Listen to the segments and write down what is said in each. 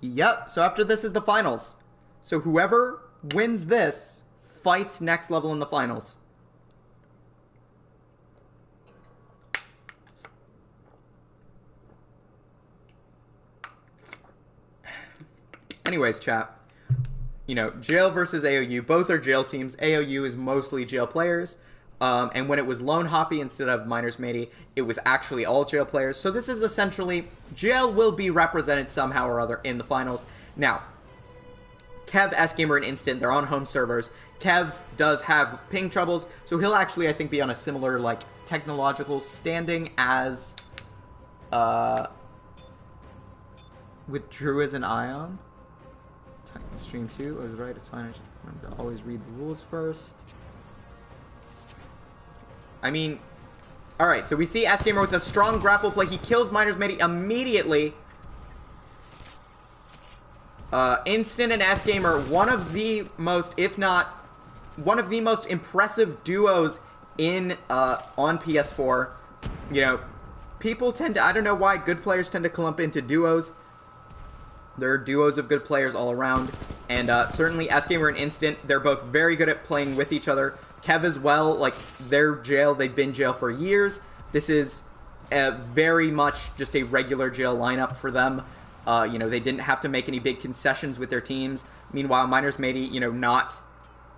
Yep, so after this is the finals. So whoever wins this fights next level in the finals. Anyways, chat. You know, Jail versus AoU. Both are Jail teams. AoU is mostly Jail players. And when it was Lone Hoppy instead of Miners Matey, it was actually all Jail players. So this is essentially, Jail will be represented somehow or other in the finals. Now, Kev, S-Gamer, and Instant, they're on home servers. Kev does have ping troubles, so he'll actually, I think, be on a similar, like, technological standing as, with Drew as an Ion. Titan Stream 2, I was right, it's fine. I should remember to always read the rules first. I mean, alright, so we see S-Gamer with a strong grapple play. He kills Miners Matey immediately. Instant and S-Gamer, one of the most, if not, one of the most impressive duos in, on PS4. You know, people tend to, I don't know why, good players tend to clump into duos. There are duos of good players all around. And, certainly S-Gamer and Instant, they're both very good at playing with each other. Kev as well, like, they're Jail, they've been Jail for years. This is very much just a regular Jail lineup for them. You know, they didn't have to make any big concessions with their teams. Meanwhile, Miners Matey, you know,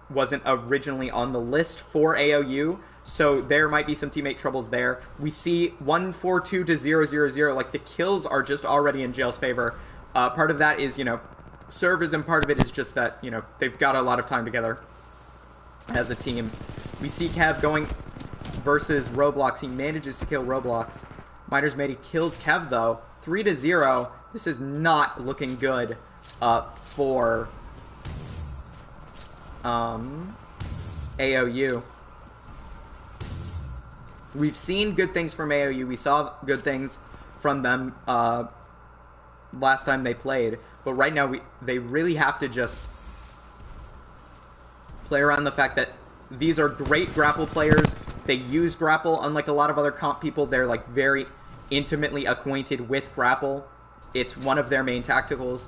wasn't originally on the list for AoU, so there might be some teammate troubles there. We see 142 to 000, like, the kills are just already in Jail's favor. Part of that is, you know, servers, and part of it is just that, you know, they've got a lot of time together as a team. We see Kev going versus Roblox. He manages to kill Roblox. Miners Matey kills Kev, though. 3 to 0. This is not looking good for AoU. We've seen good things from AoU. We saw good things from them last time they played. But right now, they really have to just play around the fact that these are great grapple players. They use grapple. Unlike a lot of other comp people, they're like very intimately acquainted with grapple. It's one of their main tacticals.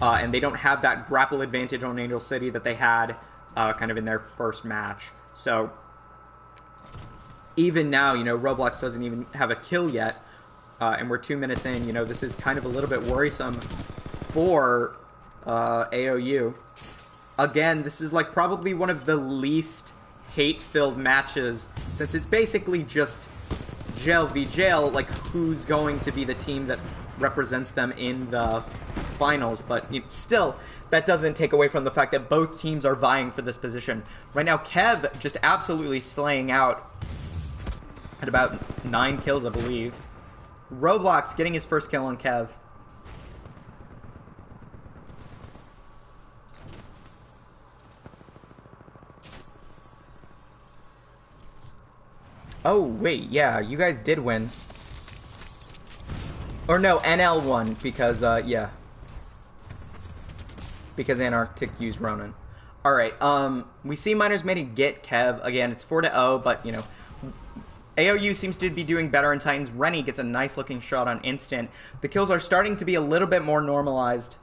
And they don't have that grapple advantage on Angel City that they had kind of in their first match. So even now, you know, Roblox doesn't even have a kill yet. And we're 2 minutes in. You know, this is kind of a little bit worrisome for AoU. Again, this is like probably one of the least hate-filled matches, since it's basically just Jail v Jail, like who's going to be the team that represents them in the finals. But still, that doesn't take away from the fact that both teams are vying for this position. Right now, Kev just absolutely slaying out at about 9 kills, I believe. Roblox getting his first kill on Kev. Oh, wait, yeah, you guys did win. Or no, NL won, because, yeah. Because Antarctic used Ronin. Alright, we see Miners Matey get Kev. Again, it's 4 to 0, but, you know, AoU seems to be doing better in Titans. Rennie gets a nice-looking shot on Instant. The kills are starting to be a little bit more normalized.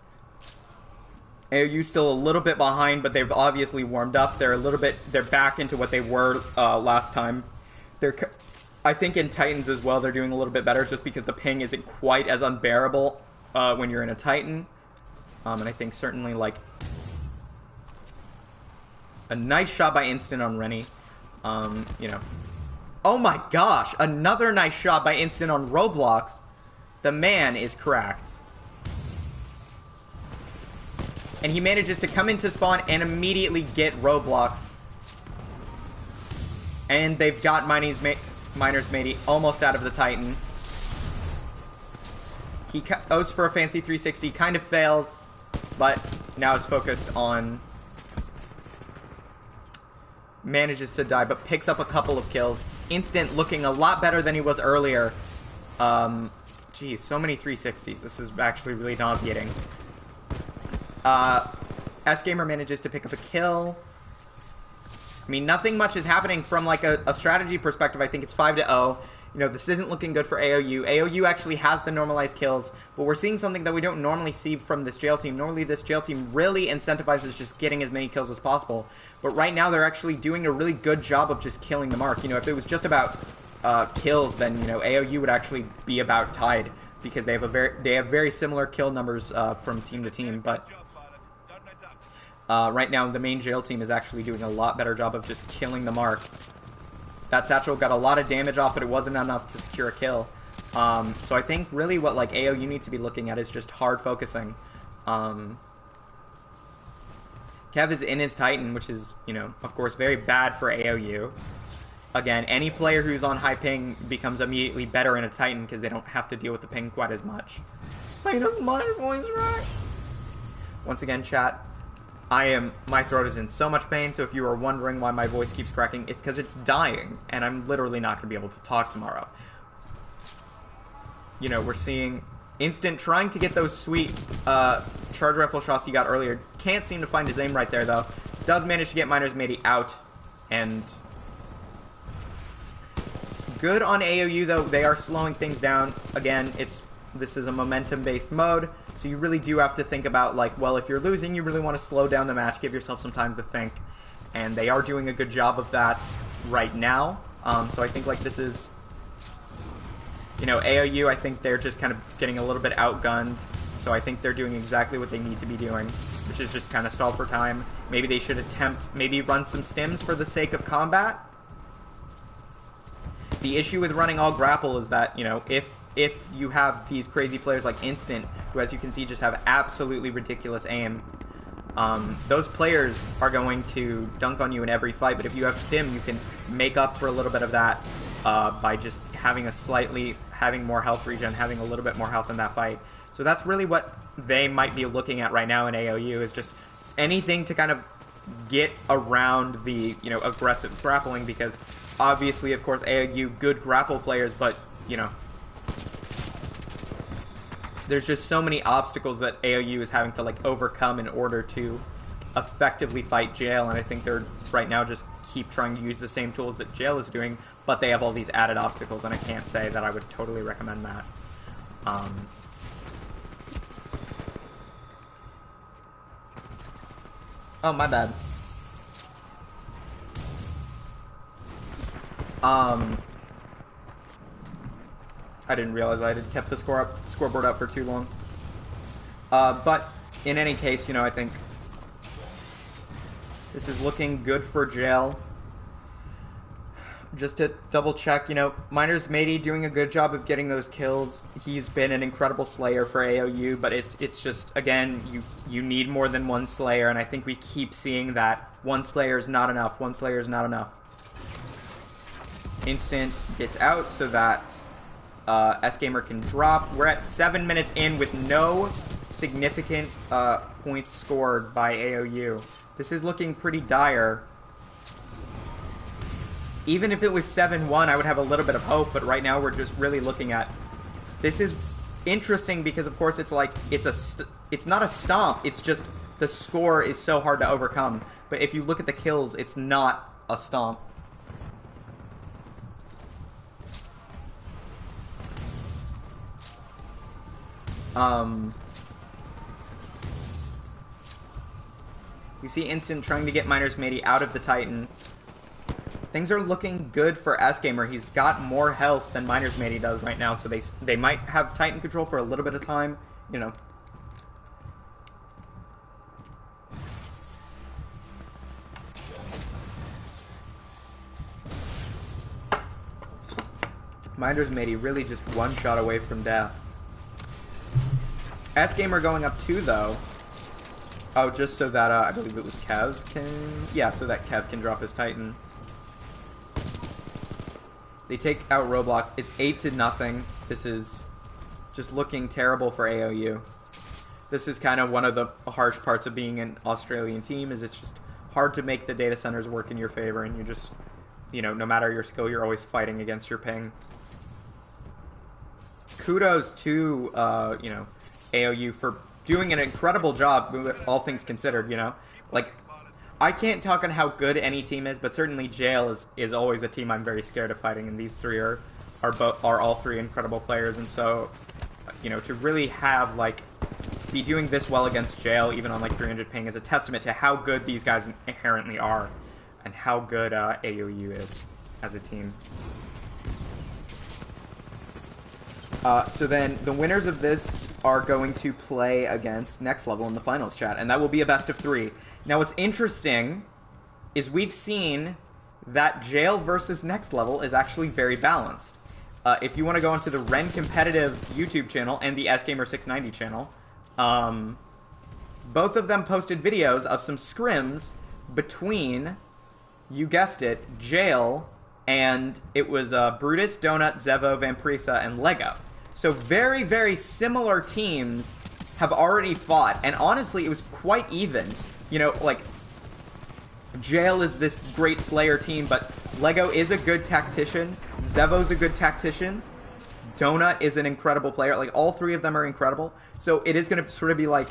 AoU still a little bit behind, but they've obviously warmed up. They're back into what they were last time. I think in Titans as well, they're doing a little bit better just because the ping isn't quite as unbearable when you're in a Titan. And I think certainly, like, a nice shot by Instant on Rennie. You know. Oh my gosh, another nice shot by Instant on Roblox. The man is cracked. And he manages to come into spawn and immediately get Roblox. And they've got Miners Matey almost out of the Titan. He goes for a fancy 360, kind of fails, but now is focused on... Manages to die, but picks up a couple of kills. Instant looking a lot better than he was earlier. Geez, so many 360s. This is actually really nauseating. S-Gamer manages to pick up a kill. I mean, nothing much is happening from, like, a strategy perspective. I think it's 5 to 0. You know, this isn't looking good for AoU. AoU actually has the normalized kills, but we're seeing something that we don't normally see from this jail team. Normally, this jail team really incentivizes just getting as many kills as possible. But right now, they're actually doing a really good job of just killing the mark. You know, if it was just about kills, then, you know, AoU would actually be about tied, because they have very similar kill numbers from team to team. But right now, the main jail team is actually doing a lot better job of just killing the mark. That satchel got a lot of damage off, but it wasn't enough to secure a kill. So I think really what like AoU needs to be looking at is just hard focusing. Kev is in his Titan, which is, you know, of course, very bad for AoU. Again, any player who's on high ping becomes immediately better in a Titan because they don't have to deal with the ping quite as much. Why does my voice right? Once again, chat, my throat is in so much pain, so if you are wondering why my voice keeps cracking, it's because it's dying, and I'm literally not going to be able to talk tomorrow. You know, we're seeing Instant trying to get those sweet charge rifle shots he got earlier. Can't seem to find his aim right there, though. Does manage to get Miners Matey out, and good on AoU, though. They are slowing things down. Again, this is a momentum-based mode, so you really do have to think about, like, well, if you're losing, you really want to slow down the match, give yourself some time to think, and they are doing a good job of that right now. So I think, like, this is, you know, AoU, I think they're just kind of getting a little bit outgunned, so I think they're doing exactly what they need to be doing, which is just kind of stall for time. Maybe they should maybe run some stims for the sake of combat. The issue with running all grapple is that, you know, if you have these crazy players like Instant, who, as you can see, just have absolutely ridiculous aim, those players are going to dunk on you in every fight, but if you have stim, you can make up for a little bit of that by just having having more health regen, having a little bit more health in that fight. So that's really what they might be looking at right now in AoU, is just anything to kind of get around the, you know, aggressive grappling, because obviously, of course, AoU, good grapple players, but, you know, there's just so many obstacles that AoU is having to, like, overcome in order to effectively fight Jail, and I think they're, right now, just keep trying to use the same tools that Jail is doing, but they have all these added obstacles, and I can't say that I would totally recommend that. Oh, my bad. I didn't realize I had kept the scoreboard up for too long. But in any case, you know, I think this is looking good for Jail. Just to double check, you know, Miners Matey doing a good job of getting those kills. He's been an incredible Slayer for AoU, but it's just, again, you need more than one Slayer, and I think we keep seeing that one Slayer is not enough. One Slayer is not enough. Instant gets out so that S-Gamer can drop. We're at 7 minutes in with no significant points scored by AoU. This is looking pretty dire. Even if it was 7-1, I would have a little bit of hope, but right now we're just really looking at... This is interesting because, of course, it's like, it's not a stomp, it's just the score is so hard to overcome. But if you look at the kills, it's not a stomp. You see Instant trying to get Miners Matey out of the Titan. Things are looking good for S-Gamer. He's got more health than Miners Matey does right now, so they might have Titan control for a little bit of time, you know. Miners Matey really just one shot away from death. S-Gamer going up 2, though. Oh, just so that, I believe it was Kev can... Yeah, so that Kev can drop his Titan. They take out Roblox. It's 8-0. This is just looking terrible for AoU. This is kind of one of the harsh parts of being an Australian team, is it's just hard to make the data centers work in your favor, and you just, you know, no matter your skill, you're always fighting against your ping. Kudos to, you know, AoU for doing an incredible job, all things considered, you know. Like, I can't talk on how good any team is, but certainly Jail is always a team I'm very scared of fighting, and these three are are all three incredible players, and so, you know, to really have, like, be doing this well against Jail, even on, like, 300 ping, is a testament to how good these guys inherently are, and how good AoU is as a team. So then, the winners of this are going to play against Next Level in the finals, chat, and that will be a best of 3. Now, what's interesting is we've seen that Jail versus Next Level is actually very balanced. If you want to go onto the Ren Competitive YouTube channel and the SGamer690 channel, both of them posted videos of some scrims between, you guessed it, Jail and it was Brutus, Donut, Zevo, Vampirisa, and Lego. So very, very similar teams have already fought, and honestly, it was quite even. You know, like, Jail is this great Slayer team, but Lego is a good tactician. Zevo's a good tactician. Donut is an incredible player. Like, all three of them are incredible. So it is going to sort of be like,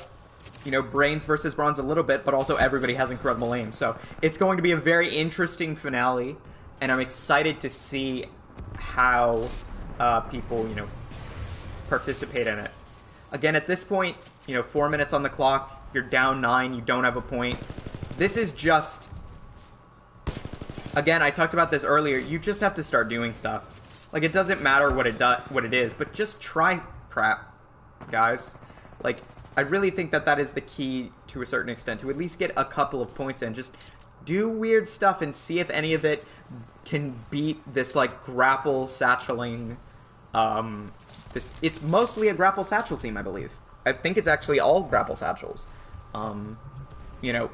you know, Brains versus Bronze a little bit, but also everybody has incredible aim. So it's going to be a very interesting finale, and I'm excited to see how people, you know, participate in it. Again, at this point, you know, 4 minutes on the clock, you're down 9, you don't have a point. This is just... Again, I talked about this earlier. You just have to start doing stuff. Like, it doesn't matter what it is, but just try crap, guys. Like, I really think that that is the key to a certain extent, to at least get a couple of points in. Just do weird stuff and see if any of it can beat this, like, grapple satcheling. It's mostly a grapple satchel team, I believe. I think it's actually all grapple satchels. You know,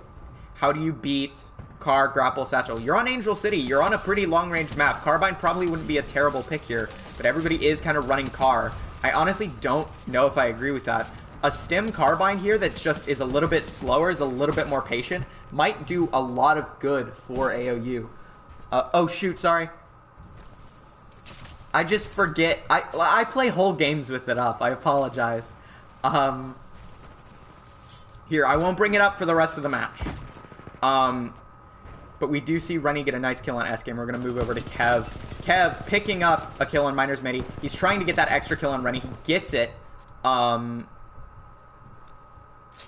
how do you beat Car, Grapple, Satchel? You're on Angel City. You're on a pretty long-range map. Carbine probably wouldn't be a terrible pick here, but everybody is kind of running Car. I honestly don't know if I agree with that. A Stim Carbine here that just is a little bit slower, is a little bit more patient, might do a lot of good for AoU. Oh, shoot, sorry. I just forget. I play whole games with it up. I apologize. Here, I won't bring it up for the rest of the match. But we do see Rennie get a nice kill on S-Game. We're going to move over to Kev. Kev picking up a kill on Miner's Midi. He's trying to get that extra kill on Rennie. He gets it.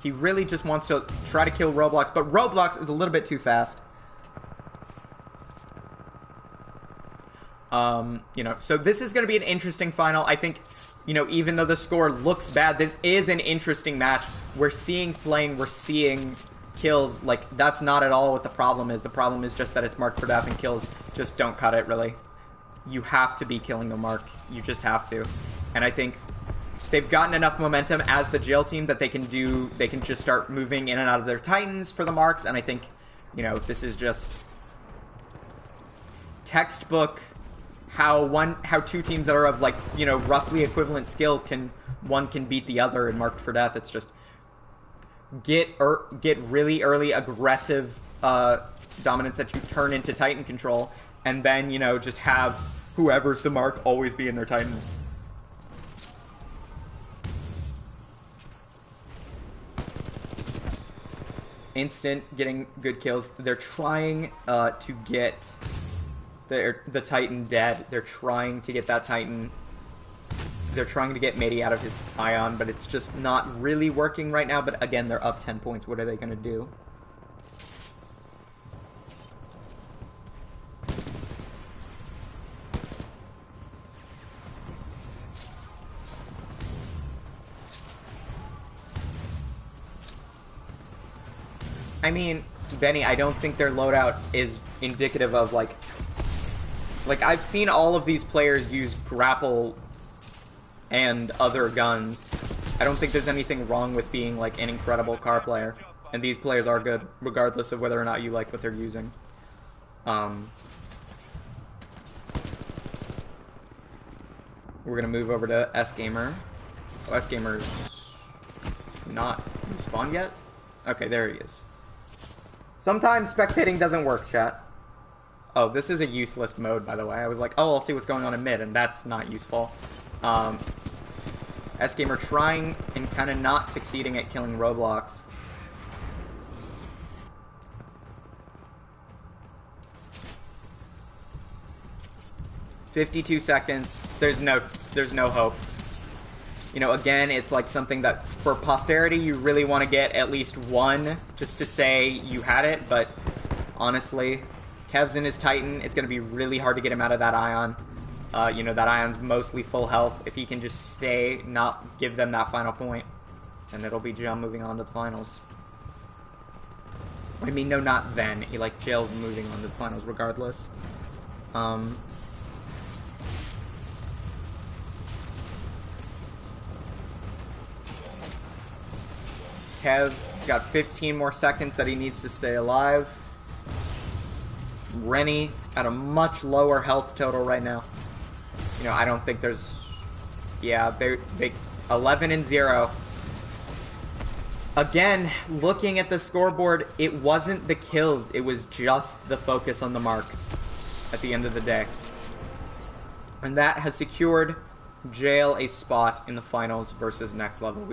He really just wants to try to kill Roblox, but Roblox is a little bit too fast. You know, so this is going to be an interesting final. I think, you know, even though the score looks bad, this is an interesting match. We're seeing slaying, we're seeing kills. Like, that's not at all what the problem is. The problem is just that it's marked for death, and kills just don't cut it, really. You have to be killing the mark. You just have to. And I think they've gotten enough momentum as the Jail team that they can just start moving in and out of their Titans for the marks, and I think, you know, this is just textbook how two teams that are of, like, you know, roughly equivalent skill one can beat the other in marked for death. It's just get really early aggressive dominance that you turn into Titan control, and then, you know, just have whoever's the mark always be in their Titan. Instant getting good kills. They're trying to get the Titan dead. They're trying to get that Titan. They're trying to get Midi out of his Ion, but it's just not really working right now. But again, they're up 10 points. What are they going to do? I mean, Benny, I don't think their loadout is indicative of, like, I've seen all of these players use grapple and other guns. I don't think there's anything wrong with being, like, an incredible car player. And these players are good, regardless of whether or not you like what they're using. We're gonna move over to S-Gamer. Oh, S-Gamer's not respawned yet? Okay, there he is. Sometimes spectating doesn't work, chat. Oh, this is a useless mode, by the way. I was like, oh, I'll see what's going on in mid, and that's not useful. S-Gamer trying and kind of not succeeding at killing Roblox. 52 seconds. There's no hope. You know, again, it's like something that for posterity you really want to get at least one just to say you had it, but honestly, Kev's in his Titan. It's going to be really hard to get him out of that Ion. You know, that Ion's mostly full health. If he can just stay, not give them that final point, and it'll be Jum moving on to the finals. I mean, no, not then. Like, Jail's moving on to the finals regardless. Kev got 15 more seconds that he needs to stay alive. Rennie at a much lower health total right now. You know, I don't think there's... Yeah, they 11-0. Again, looking at the scoreboard, it wasn't the kills. It was just the focus on the marks at the end of the day. And that has secured Jail a spot in the finals versus Next Level.